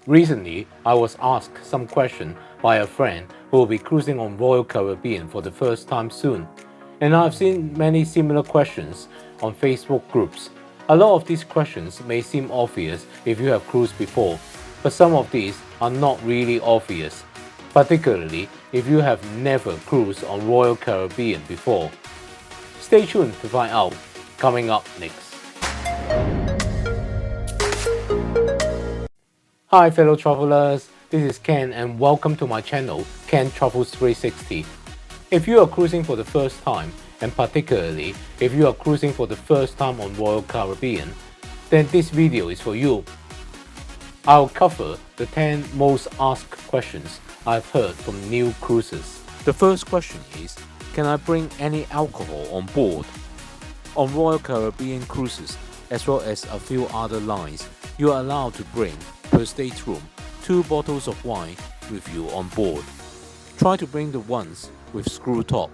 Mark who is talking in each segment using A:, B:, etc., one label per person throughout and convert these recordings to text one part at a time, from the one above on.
A: Recently, I was asked some question by a friend who will be cruising on Royal Caribbean for the first time soon. And I've seen many similar questions on Facebook groups. A lot of these questions may seem obvious if you have cruised before, but some of these are not really obvious, particularly if you have never cruised on Royal Caribbean before. Stay tuned to find out, coming up next. Hi fellow travelers, this is Ken and welcome to my channel, Ken Travels 360. If you are cruising for the first time, and particularly if you are cruising for the first time on Royal Caribbean, then this video is for you. I'll cover the 10 most asked questions I've heard from new cruisers. The first question is, can I bring any alcohol on board? On Royal Caribbean cruises, as well as a few other lines, you are allowed to bring, per stateroom, 2 bottles of wine with you on board. Try to bring the ones with screw top.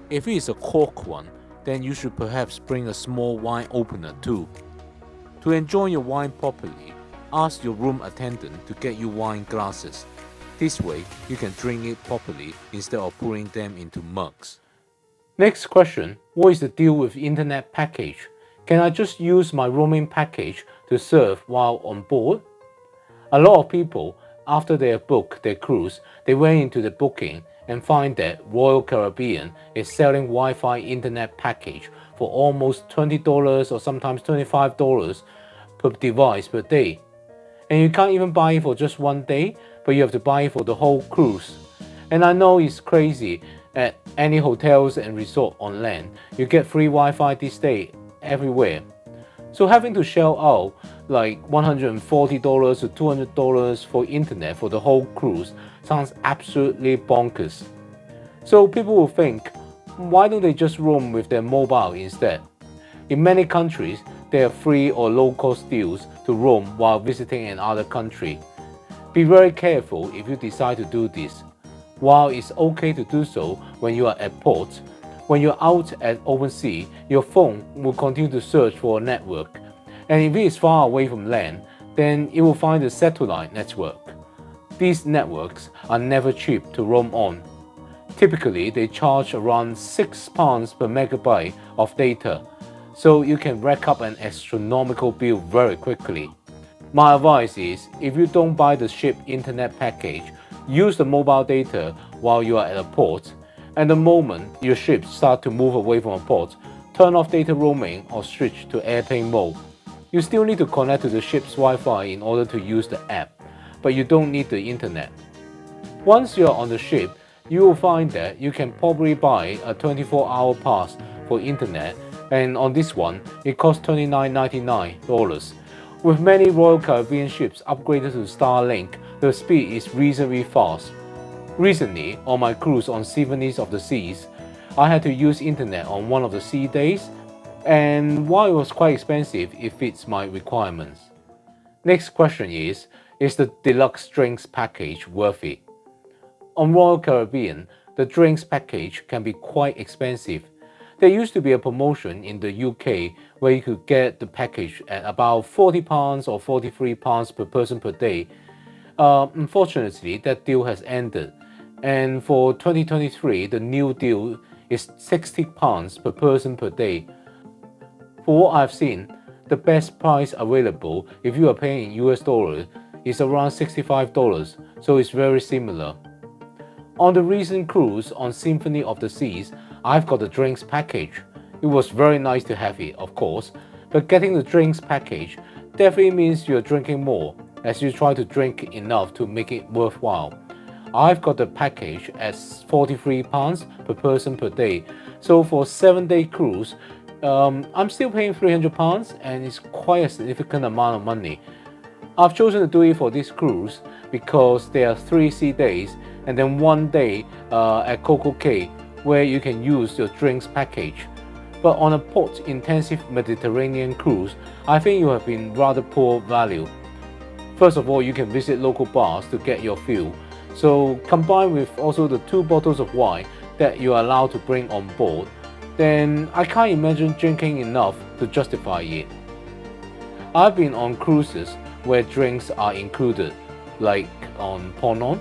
A: If it is a cork one, then you should perhaps bring a small wine opener too. To enjoy your wine properly, ask your room attendant to get you wine glasses. This way, you can drink it properly instead of pouring them into mugs. Next question, what is the deal with internet package? Can I just use my roaming package to surf while on board? A lot of people, after they have booked their cruise, they went into the booking and find that Royal Caribbean is selling Wi-Fi internet package for almost $20 or sometimes $25 per device per day. And you can't even buy it for just one day, but you have to buy it for the whole cruise. And I know it's crazy, at any hotels and resort on land, you get free Wi-Fi this day everywhere. So having to shell out like $140 to $200 for internet for the whole cruise sounds absolutely bonkers. So people will think, why don't they just roam with their mobile instead? In many countries, there are free or low-cost deals to roam while visiting another country. Be very careful if you decide to do this. While it's okay to do so when you are at port, when you're out at open sea, your phone will continue to search for a network. And if it is far away from land, then it will find a satellite network. These networks are never cheap to roam on. Typically, they charge around £6 per megabyte of data, so you can rack up an astronomical bill very quickly. My advice is, if you don't buy the ship internet package, use the mobile data while you are at a port, and the moment your ship starts to move away from a port, turn off data roaming or switch to airplane mode. You still need to connect to the ship's Wi-Fi in order to use the app, but you don't need the internet. Once you are on the ship, you will find that you can probably buy a 24-hour pass for internet, and on this one, it costs $29.99. With many Royal Caribbean ships upgraded to Starlink, the speed is reasonably fast. Recently, on my cruise on Symphonies of the Seas, I had to use internet on one of the sea days, and while it was quite expensive, it fits my requirements. Next question is the deluxe drinks package worth it? On Royal Caribbean, the drinks package can be quite expensive. There used to be a promotion in the UK where you could get the package at about £40 or £43 per person per day. Unfortunately, that deal has ended, and for 2023, the new deal is £60 per person per day. For what I've seen, the best price available if you are paying in US dollars is around $65, so it's very similar. On the recent cruise on Symphony of the Seas, I've got the drinks package. It was very nice to have it, of course, but getting the drinks package definitely means you're drinking more, as you try to drink enough to make it worthwhile. I've got the package at £43 per person per day, so for a 7-day cruise, I'm still paying £300 and it's quite a significant amount of money. I've chosen to do it for this cruise because there are 3 sea days and then 1 day at Coco Cay where you can use your drinks package. But on a port-intensive Mediterranean cruise, I think you have been rather poor value. First of all, you can visit local bars to get your fill. So combined with also the 2 bottles of wine that you are allowed to bring on board, then I can't imagine drinking enough to justify it. I've been on cruises where drinks are included, like on Pornon.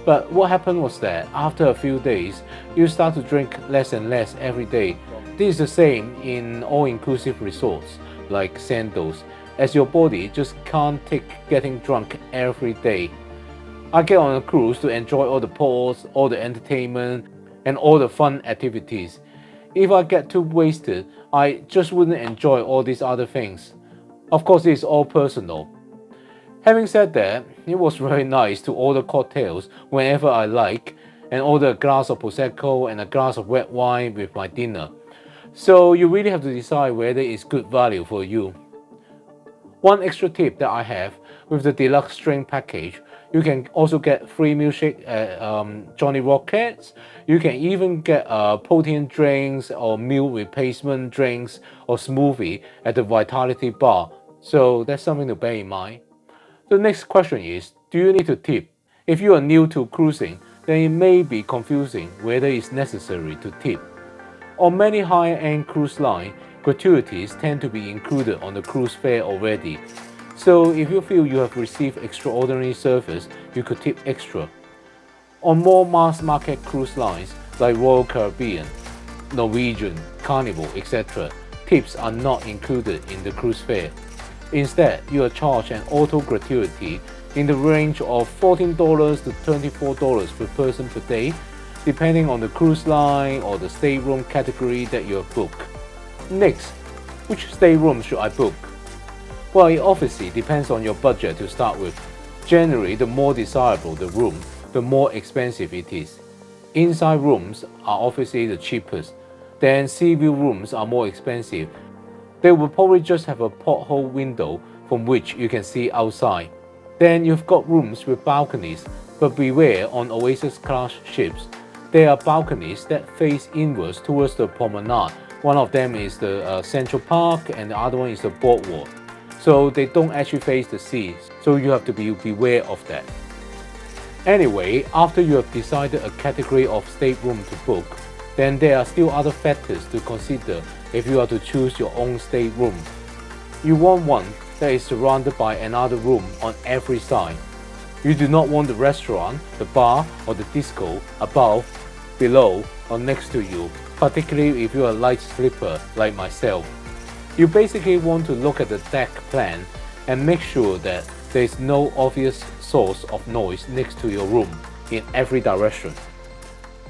A: But what happened was that after a few days, you start to drink less and less every day. This is the same in all-inclusive resorts like Sandals, as your body just can't take getting drunk every day. I get on a cruise to enjoy all the ports, all the entertainment, and all the fun activities. If I get too wasted, I just wouldn't enjoy all these other things. Of course, it's all personal. Having said that, it was very nice to order cocktails whenever I like and order a glass of Prosecco and a glass of red wine with my dinner. So you really have to decide whether it's good value for you. One extra tip that I have with the deluxe drink package, you can also get free milkshake at Johnny Rockets. You can even get protein drinks or meal replacement drinks or smoothie at the Vitality Bar. So that's something to bear in mind. The next question is, do you need to tip? If you are new to cruising, then it may be confusing whether it's necessary to tip. On many higher-end cruise lines, gratuities tend to be included on the cruise fare already. So if you feel you have received extraordinary service, you could tip extra. On more mass-market cruise lines like Royal Caribbean, Norwegian, Carnival, etc., tips are not included in the cruise fare. Instead, you are charged an auto gratuity in the range of $14 to $24 per person per day, depending on the cruise line or the stateroom category that you have booked. Next, which stateroom should I book? Well, it obviously depends on your budget to start with. Generally, the more desirable the room, the more expensive it is. Inside rooms are obviously the cheapest, then sea view rooms are more expensive. They will probably just have a porthole window from which you can see outside. Then you've got rooms with balconies, but beware on Oasis class ships. There are balconies that face inwards towards the promenade. One of them is the Central Park and the other one is the boardwalk. So they don't actually face the sea, so you have to beware of that. Anyway, after you have decided a category of stateroom to book, then there are still other factors to consider if you are to choose your own stateroom. You want one that is surrounded by another room on every side. You do not want the restaurant, the bar, or the disco above, below, or next to you, particularly if you are a light sleeper like myself. You basically want to look at the deck plan and make sure that there is no obvious source of noise next to your room in every direction.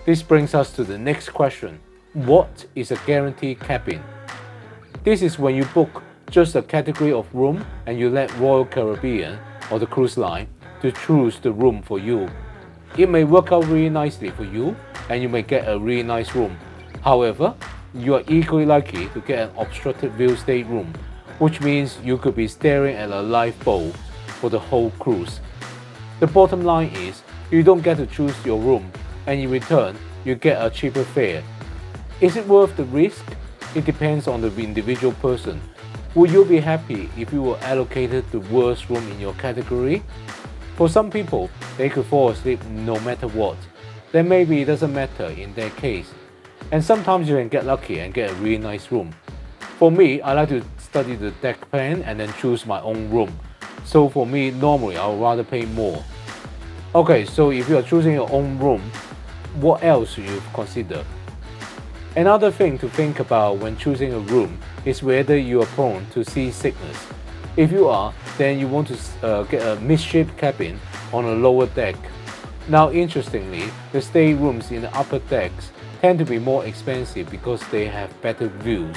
A: This brings us to the next question. What is a guaranteed cabin? This is when you book just a category of room and you let Royal Caribbean or the cruise line to choose the room for you. It may work out really nicely for you and you may get a really nice room. However, you are equally likely to get an obstructed view stateroom, which means you could be staring at a live boat for the whole cruise. The bottom line is, you don't get to choose your room, and in return, you get a cheaper fare. Is it worth the risk? It depends on the individual person. Would you be happy if you were allocated the worst room in your category? For some people, they could fall asleep no matter what. Then maybe it doesn't matter in their case. And sometimes you can get lucky and get a really nice room. For me, I like to study the deck plan and then choose my own room. So for me, normally I would rather pay more. Okay, so if you are choosing your own room, what else should you consider? Another thing to think about when choosing a room is whether you are prone to seasickness. If you are, then you want to get a midship cabin on a lower deck. Now interestingly, the staterooms in the upper decks tend to be more expensive because they have better views.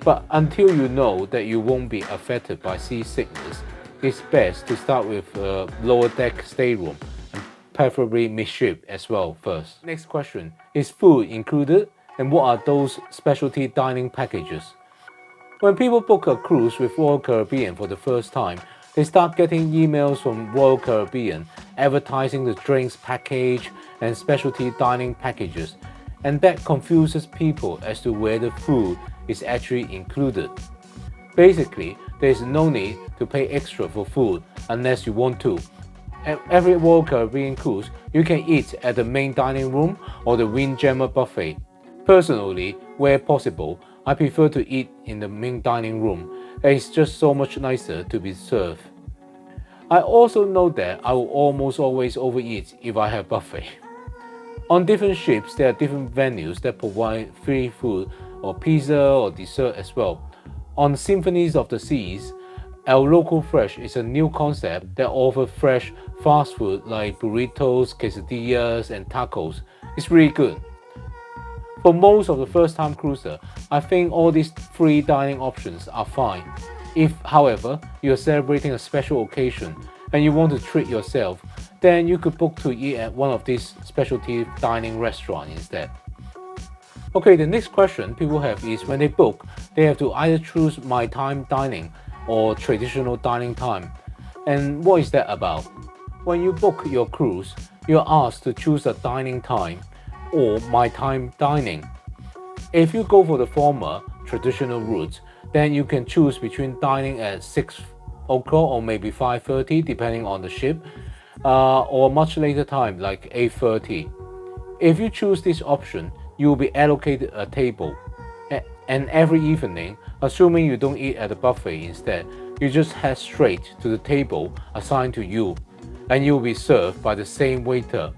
A: But until you know that you won't be affected by seasickness, it's best to start with a lower deck stateroom and preferably midship as well first. Next question, is food included? And what are those specialty dining packages? When people book a cruise with Royal Caribbean for the first time, they start getting emails from Royal Caribbean advertising the drinks package and specialty dining packages, and that confuses people as to whether food is actually included. Basically, there is no need to pay extra for food unless you want to. At every Royal Caribbean cruise, you can eat at the main dining room or the Windjammer buffet. Personally, where possible, I prefer to eat in the main dining room, as it's just so much nicer to be served. I also know that I will almost always overeat if I have buffet. On different ships, there are different venues that provide free food or pizza or dessert as well. On Symphonies of the Seas, El Loco Fresh is a new concept that offers fresh fast food like burritos, quesadillas, and tacos. It's really good. For most of the first-time cruiser, I think all these free dining options are fine. If, however, you are celebrating a special occasion and you want to treat yourself, then you could book to eat at one of these specialty dining restaurants instead. Okay, the next question people have is when they book, they have to either choose my time dining or traditional dining time. And what is that about? When you book your cruise, you're asked to choose a dining time or my time dining. If you go for the former traditional route, then you can choose between dining at 6 o'clock or maybe 5:30 depending on the ship, or much later time like 8:30. If you choose this option, you will be allocated a table. And every evening, assuming you don't eat at the buffet instead, you just head straight to the table assigned to you, and you will be served by the same waiter.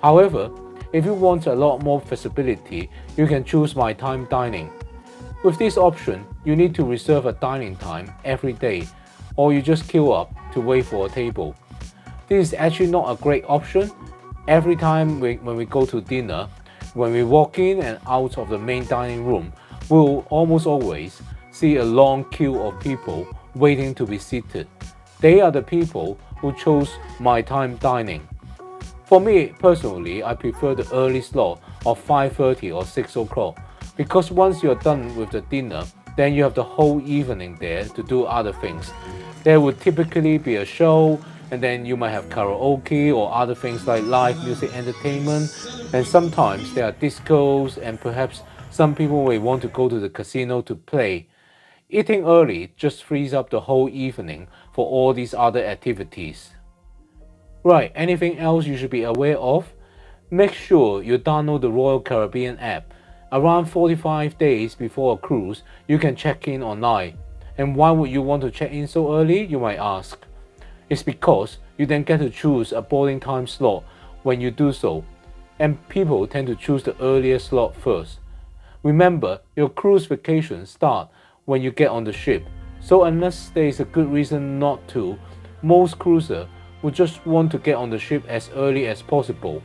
A: However, if you want a lot more flexibility, you can choose my time dining. With this option, you need to reserve a dining time every day, or you just queue up to wait for a table. This is actually not a great option. Every time when we go to dinner, when we walk in and out of the main dining room, we'll almost always see a long queue of people waiting to be seated. They are the people who chose my time dining. For me personally, I prefer the early slot of 5:30 or 6 o'clock because once you're done with the dinner, then you have the whole evening there to do other things. There would typically be a show, and then you might have karaoke or other things like live music entertainment, and sometimes there are discos, and perhaps some people may want to go to the casino to play. Eating early just frees up the whole evening for all these other activities. Right, anything else you should be aware of? Make sure you download the Royal Caribbean app. Around 45 days before a cruise, you can check in online. And why would you want to check in so early, you might ask? It's because you then get to choose a boarding time slot when you do so, and people tend to choose the earliest slot first. Remember, your cruise vacations start when you get on the ship, so unless there is a good reason not to, most cruisers would just want to get on the ship as early as possible.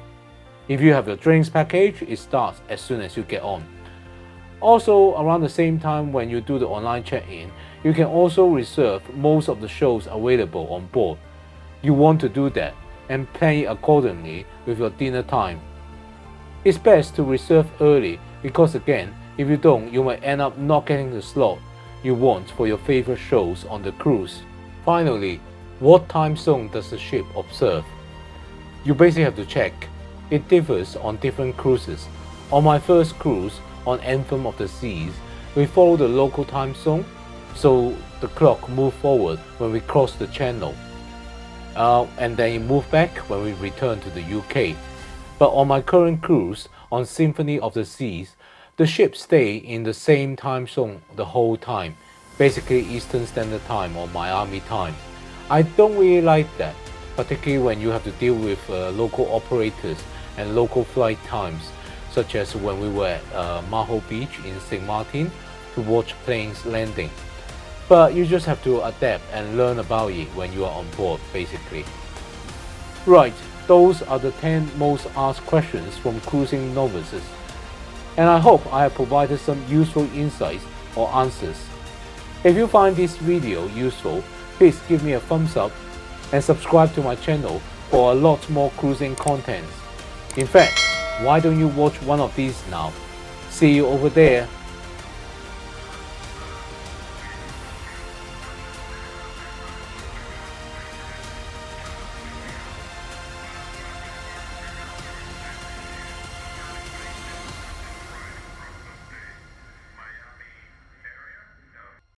A: If you have your drinks package, it starts as soon as you get on. Also, around the same time when you do the online check-in, you can also reserve most of the shows available on board. You want to do that and plan it accordingly with your dinner time. It's best to reserve early because again, if you don't, you might end up not getting the slot you want for your favorite shows on the cruise. Finally, what time zone does the ship observe? You basically have to check. It differs on different cruises. On my first cruise, on Anthem of the Seas, we follow the local time zone, so the clock moves forward when we cross the channel, and then it moves back when we return to the UK. But on my current cruise, on Symphony of the Seas, the ship stays in the same time zone the whole time, basically Eastern Standard Time or Miami time. I don't really like that, particularly when you have to deal with local operators and local flight times, such as when we were at Maho Beach in St. Martin to watch planes landing. But you just have to adapt and learn about it when you are on board, basically. Right, those are the 10 most asked questions from cruising novices. And I hope I have provided some useful insights or answers. If you find this video useful, please give me a thumbs up and subscribe to my channel for a lot more cruising content. In fact, why don't you watch one of these now? See you over there.